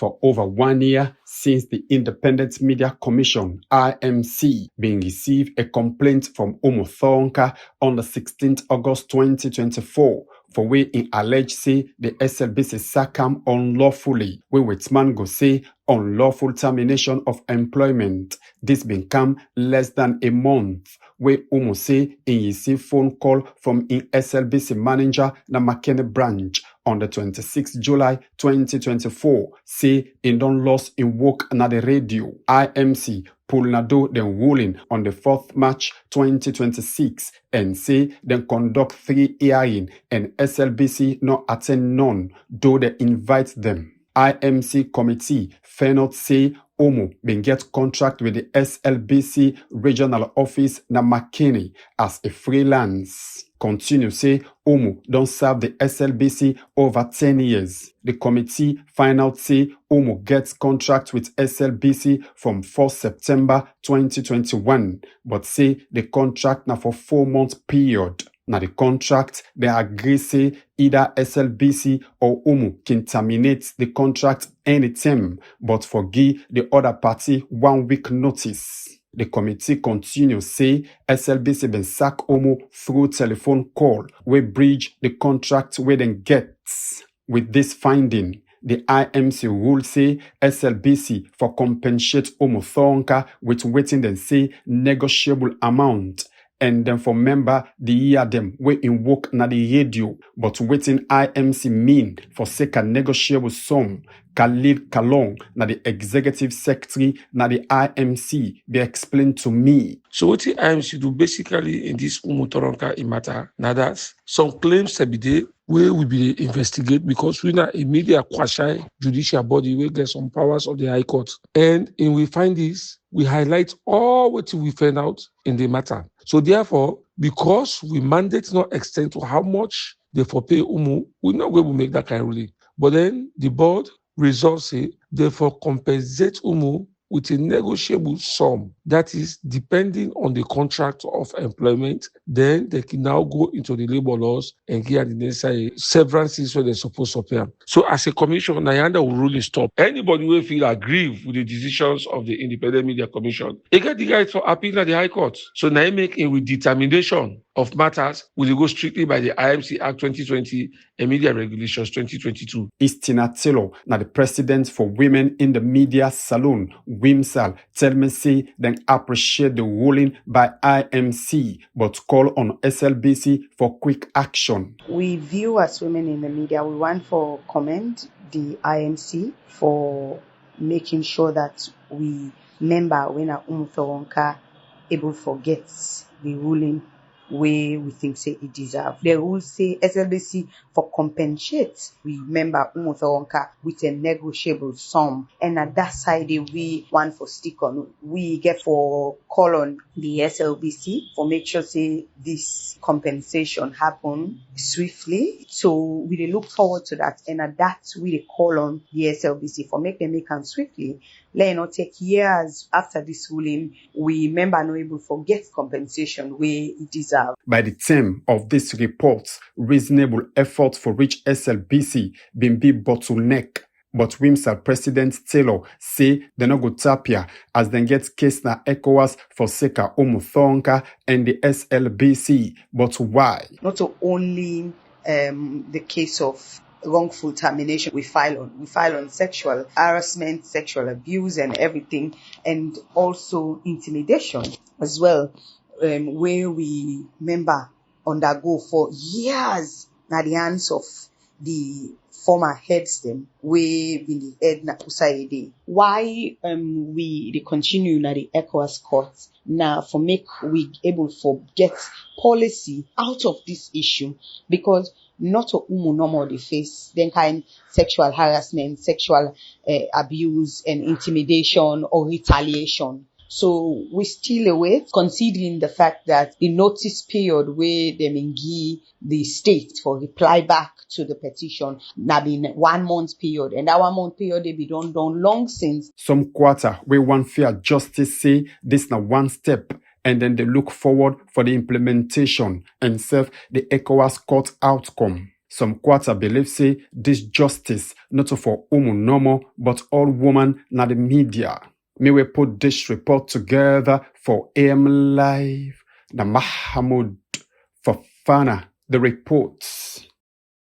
for over 1 year since the Independent Media Commission, IMC, been received a complaint from Umu Thornker on the 16th August 2024 for where in allege say the Slbc sack am unlawfully, where Whitman go say unlawful termination of employment. This been come less than a month, where Umu say in receive phone call from in Slbc manager na McKinney branch on the 26th July 2024, say in don lost in work na the radio. IMC Pulnado then ruling on the 4th March 2026 and say then conduct 3 hearing and Slbc not attend none, though they invite them. IMC committee not say Umu been get contract with the Slbc regional office na McKinney as a freelance. Continue say Umu don't serve the Slbc over 10 years. The committee find out say Umu gets contract with Slbc from 4 September 2021, but say the contract na for 4-month period. Now the contract, they agree say either Slbc or Umu can terminate the contract anytime, but forgive the other party 1 week notice. The committee continues say Slbc been sack Umu through telephone call, we bridge the contract where them gets. With this finding, the IMC rule say Slbc for compensate Umu Thornker with waiting then say negotiable amount. And then for member the year them we invoke na the radio, but waiting IMC mean for sake a negotiable sum. Khalid Kalong na the executive secretary na the IMC be explained to me. So what the IMC do basically in this Umu Thornker matter, now that some claims to be there where we be investigate because we not a media quasi judicial body we get some powers of the High Court. And in we find this, we highlight all what we find out in the matter. So therefore, because we mandate not extend to how much they for pay Umu, we're not going to make that kind of ruling. But then the board resolves it, therefore compensate Umu with a negotiable sum that is depending on the contract of employment. Then they can now go into the labor laws and get the necessary severances where they're supposed to pay. So as a commission, Nyanda will really stop. Anybody who feel aggrieved with the decisions of the Independent Media Commission, they get the right for appeal at the High Court. So now make a with determination of matters will go strictly by the IMC Act 2020 and Media Regulations 2022. Istina Taylor, now the president for Women in the Media Salon, WIMSAL, tell me say then appreciate the ruling by IMC, but call on Slbc for quick action. We view as women in the media, we want to commend the IMC for making sure that we member when a Umu Thornker able forgets the ruling where we think say it deserve. The rules say Slbc for compensate we member Umu Thornker with a negotiable sum, and at that side we want for stick on. We get for call on the Slbc for make sure say this compensation happen swiftly. So we dey look forward to that, and at that we dey call on the Slbc for make them swiftly. Let it not take years after this ruling. We member no able forget compensation where it deserve. By the time of this report, reasonable effort for reach Slbc been be bottleneck. But WIMSAL President Taylor say they no go tapia as they get case na ECOWAS for Seka Umu Thornker and the Slbc. But why? Not only the case of wrongful termination we file on sexual harassment, sexual abuse and everything, and also intimidation as well, where we member undergo for years na the hands of the former heads them we been the head na Usaide. Why we continue na the ECOWAS court now for make we able for get policy out of this issue, because not a Umu normal they face then kind sexual harassment, sexual abuse and intimidation or retaliation. So we still await, considering the fact that the notice period where they may give the state for reply back to the petition now been 1 month period, and that 1 month period they be done long since. Some quarter where one fair justice say this now one step, and then they look forward for the implementation and serve the ECOWAS court outcome. Some quarter believe say this justice not for Umu Nomo but all women na the media. May we put this report together for AM Live. The Mahmoud Fafana, the reports.